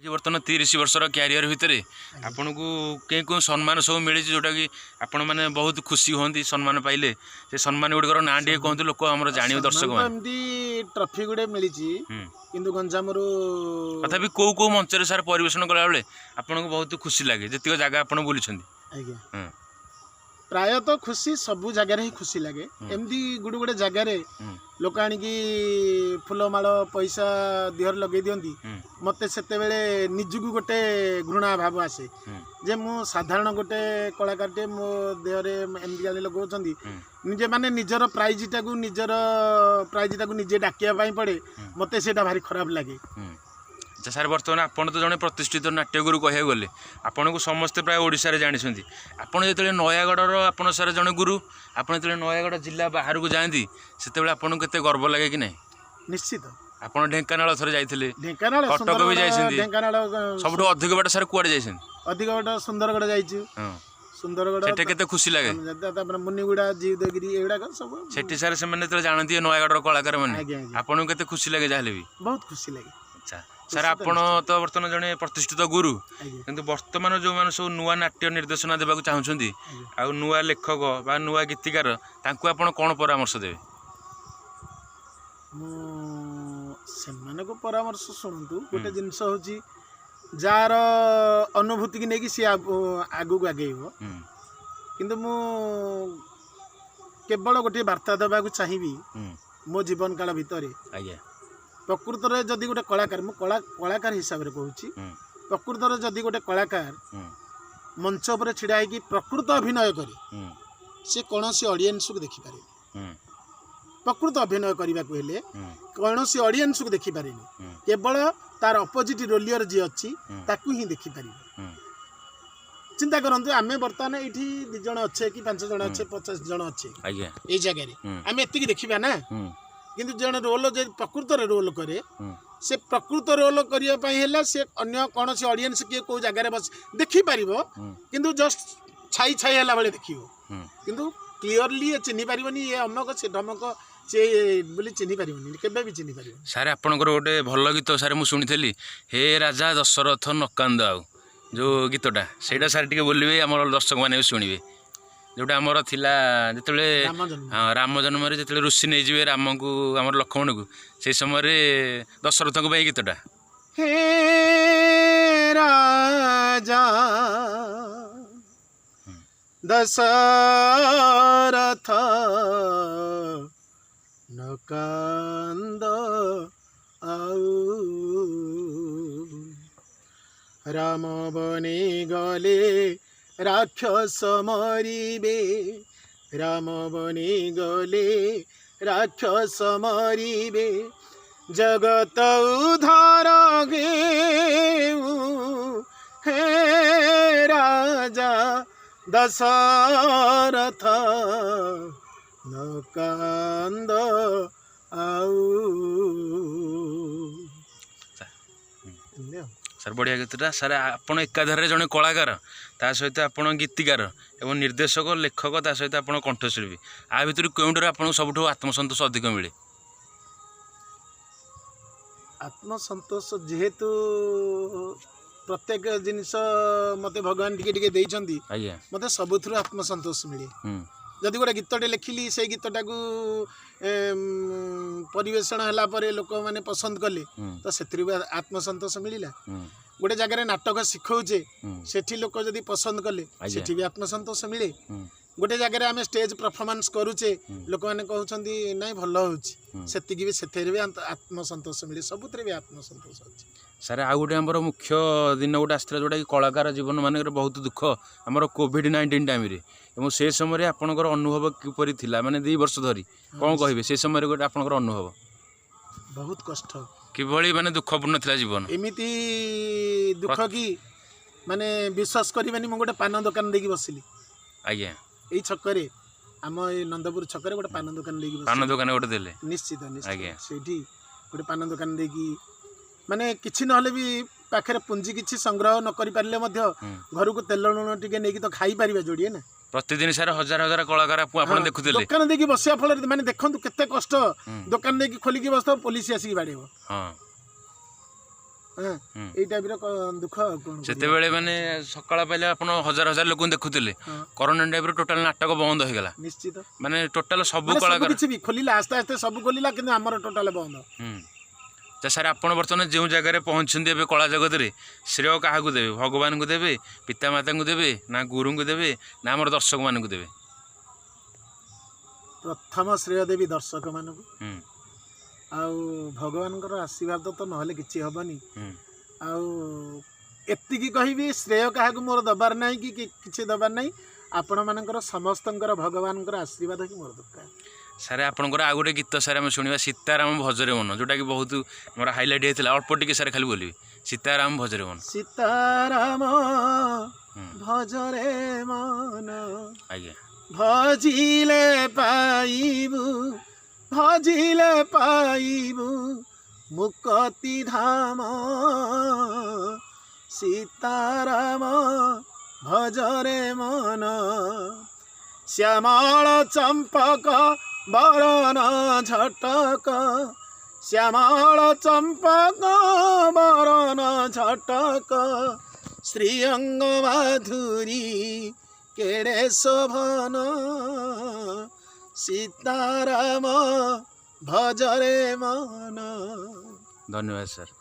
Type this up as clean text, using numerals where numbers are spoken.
बर्तमान 30 वर्षर क्यारियर भितर आपन को कौन सम्मान सब मिली जोटा कि आपण मैंने बहुत खुशी होती सम्मान पाइले से सम्मान गुड़िकर ना टे कहते लोक आम जान दर्शक ट्रफी गुड़े मिली किंतु गंजाम तथापि कौ कौ मंच सार परिवेशन कला बेले आपन को बहुत खुशी लगे जितक जगह आप बुली प्रायतः खुशी सबू जगार ही खुशी लगे एमती गुड़े गुड़े जगार लोक आणिकी फुलमाल पैसा देहर लगे दियंती मते सेते बेले निजुक गोटे घृणा भाव आसे जे मु साधारण गोटे कलाकार टे मो देहरे एमती गाली लगौछंती निजे माने निजर प्राइज टाकू निजे डाकिया पई पड़े मते सेटा भारी खराब लगे। अच्छा सार बर्तमान आपन तो जड़े प्रतिष्ठित नाट्यगुरु कह गले आपन को समस्ते प्राय ओडिशा रे जानिछंती आपन जेतले नयागढ़र आपन सार जड़े गुरु आपन जेतले नयागढ़ जिला बाहर को जाती सेते आपन केते गर्व लगे कि नहीं? निश्चित आपन ढेंकानाल थरे जाइथिले ढेंकानाल कटक भी जाइछंती ढेंकानाल सबठो अधिक बाट सार कुआडे जाइछंती अधिक बाट सुंदरगढ़ जाइछु सुंदरगढ़ सेटे केते खुशी लागे तापर मुनिगुड़ा जीवदगिरी एडा सब सेठी सार से माने जानती नयागढ़र कलाकार माने आपन केते खुशी लागे जाहले भी बहुत खुशी लागे। अच्छा सर आपन तो बर्तमान जड़े प्रतिष्ठित गुरु किंतु वर्तमान जो मैंने सब नुआ नाट्य निर्देशना देवाक चाहूँगी आ नुआ लेखक बा नुआ गीतिकार तांकु आपन कौन परामर्श देवे? से परामर्श शुणु गोटे जिनस हूँ जार अनुभूति की लेकिन सी आगू आगेब किंतु मु केवल गोटे वार्ता देवाक चाहिए मो जीवन काल भितर प्रकृत जदि गोटे कलाकार मु कलाकार हिसाब से कहूँ प्रकृत जदि गोटे कलाकार मंच पर छिड़ा होगी प्रकृत अभिनय करे से कौन सी ऑडियंस को देखिपारे प्रकृत अभिनय करने को हेले कौन सी ऑडियंस को देखिपारे केवल तार अपोजिट रोलियर जी अच्छी ताकू ही देखिपारे। चिंता करते आम बर्तमान ये 2 जन अच्छे कि 5 जन अच्छे 50 जन अच्छे ये जगह आम एति देखा ना किंतु जन रोल जो प्रकृत रोल करे से प्रकृत रोल करने से अन्य कौन सी ऑडियंस किए कौ जगह बस देखिपार किंतु जस्ट छाई छाई है बेले देखो किंतु क्लीयरली चिन्ह पारनी ये अमक से ढमक से बोली चिन्ह पारनी केबे भी चिन्ह पार। सारे आपनकर गोटे भल गीत सारे मुझे शुणी हे राजा दशरथ नकांद आउ जो गीतटा से सारे टे बोलिए आम दर्शक मैंने शुणे जोटा आमर थिला जिते राम जन्म जो ऋषि नहीं जी राम को आम लक्ष्मण को से समय दशरथ को गीतटा हे राजा दशरथ नकांद आउ राम बने गले राक्षस मरिबे राम बने गले राक्षस मरिबे जगत उधार घेऊ हे राजा दशरथ नकांद आउ। सर बढ़िया गीतटा सर आपन एकाधारे जड़े कलाकार ता सहित आपन गीतिकार एवं निर्देशक लेखक ता सहित आपन कंठशिल्पी आ भितर केउंडर आपन सबठो आत्मसंतोष अधिक मिले? आत्मसंतोष जेहेतु प्रत्येक जिनिस मते भगवान टिके देइछंती मते सबुथुर आत्मसंतोष मिले जदि गोटे गीतटे लिखिली से गीतटा को परिवेषण होला परे लोक माने पसंद कले तो सेत्री आत्मसंतोष मिलिला गोटे जगह नाटक शिखौचे सेठी लोक जदि पसंद कले सेठी भी आत्मसंतोष मिले गोटे जगह आम स्टेज परफॉर्मेंस करूचे लोक मैंने कहते नाई भल होती भी भी आत्मसंतोष मिले सबुत भी आत्मसंतोष अच्छे। सारे आ गोटे आमर मुख्य दिन गोटे आसला जोटा कि कलाकार जीवन मान बहुत दुख आमर कोविड-19 टाइम रे से समय आपनकर अनुभव किपरि थिला माने 2 वर्ष धरी कौन कहिबे से समय गोटे आपनकर अनुभव? बहुत कष्ट किभली माने दुखपूर्ण थिला जीवन एमिति दुख कि माने विश्वास करिबानी मु गोटे पान दुकान देकी बसिली आज्ञा एई छकरे आम नंदपुर छकरे गोटे पान दुकान देकी पान दुकान गोटे देले निश्चित निश्चित सेठी गोटे पान दुकान देकी माने किछि नहले भी पाखरे पुंजी किछि संग्रह न करि पारले मध्य घर को तेल लुण टिके नेकी तो खाई परिबा जोड़िए ना प्रतिदिन सारा हजार हजार कलाकार आपन देखुथिले दुकान देकी बसिया फल माने देखंतु केते कष्ट दुकान देकी खोली की बसतो पुलिस आसी बाडेबो ଏଇ ଟାଇପର ଦୁଃଖ ଆଉ କଣ ସେତେବେଳେ ମାନେ ସକାଳ ପାଇଲେ ଆପଣ ହଜାର ହଜାର ଲୋକଙ୍କୁ ଦେଖୁଥିଲେ କରୋନା ଟାଇପର ଟୋଟାଲ ନାଟକ ବନ୍ଦ ହେଇଗଲା ନିଶ୍ଚିତ ମାନେ ଟୋଟାଲ ସବୁ ସବୁ କଳାକାର କିଛି ବି ଖୋଲିଲା ଆସ୍ତେ ଆସ୍ତେ ସବୁ ଖୋଲିଲା କିନ୍ତୁ ଆମର ଟୋଟାଲ ବନ୍ଦ ତ ସାର୍ ଆପଣ ବର୍ତ୍ତମାନ ଯେଉଁ ଜାଗାରେ ପହଞ୍ଚିଛନ୍ତି ଏବେ କଳା ଜଗତରେ ଶ୍ରେୟ କାହାକୁ ଦେବେ ଭଗବାନଙ୍କୁ ଦେବେ ପିତାମାତାଙ୍କୁ ଦେବେ ନା ଗୁରୁଙ୍କୁ ଦେବେ ନା ଆମର ଦର୍ଶକମାନଙ୍କୁ ଦେବେ ପ୍ରଥମ ଶ୍ରେୟ ଦେବି ଦର୍ଶକ ମାନଙ୍କୁ ଆଉ ଭଗବାନଙ୍କର ଆଶୀର୍ବାଦ ତ ନହେଲେ କିଛି ହବନି ଆଉ ଏତିକି କହିବି ଶ୍ରେୟ କାହାକୁ ମୋର ଦବାର ନାହିଁ କି କିଛି ଦବାର ନାହିଁ ଆପଣମାନଙ୍କର ସମସ୍ତଙ୍କର ଭଗବାନଙ୍କର ଆଶୀର୍ବାଦ ହିଁ ମୋର ଦରକାର ସାର୍ ଆପଣଙ୍କର ଆଉ ଗୋଟେ ଗୀତ ସାର୍ ଆମେ ଶୁଣିବା ସୀତାରାମ ଭଜରେ ମନ ଯୋଉଟାକି ବହୁତ ଆମର ହାଇଲାଇଟ୍ ହେଇଥିଲା ଅଳ୍ପ ଟିକେ ସାର୍ ଖାଲି ବୋଲିବି ସୀତାରାମ ଭଜରେ ମନ ସୀତାରାମ ଭଜରେ ମନ ଆଜ୍ଞା ଭଜିଲେ ପାଇବୁ ମୁକ୍ତି ଧାମ ସୀତାରାମ ଭଜରେ ମନ ଶ୍ୟାମଳ ଚମ୍ପକ ବରନ ଝଟକ ଶ୍ୟାମଳ ଚମ୍ପକ ବରନ ଝଟକ ଶ୍ରୀଅଙ୍ଗ ମାଧୁରୀ କେଡ଼େ ଶୋଭନ ସୀତାରାମ ଭଜରେ ମନ। ଧନ୍ୟବାଦ ସାର୍।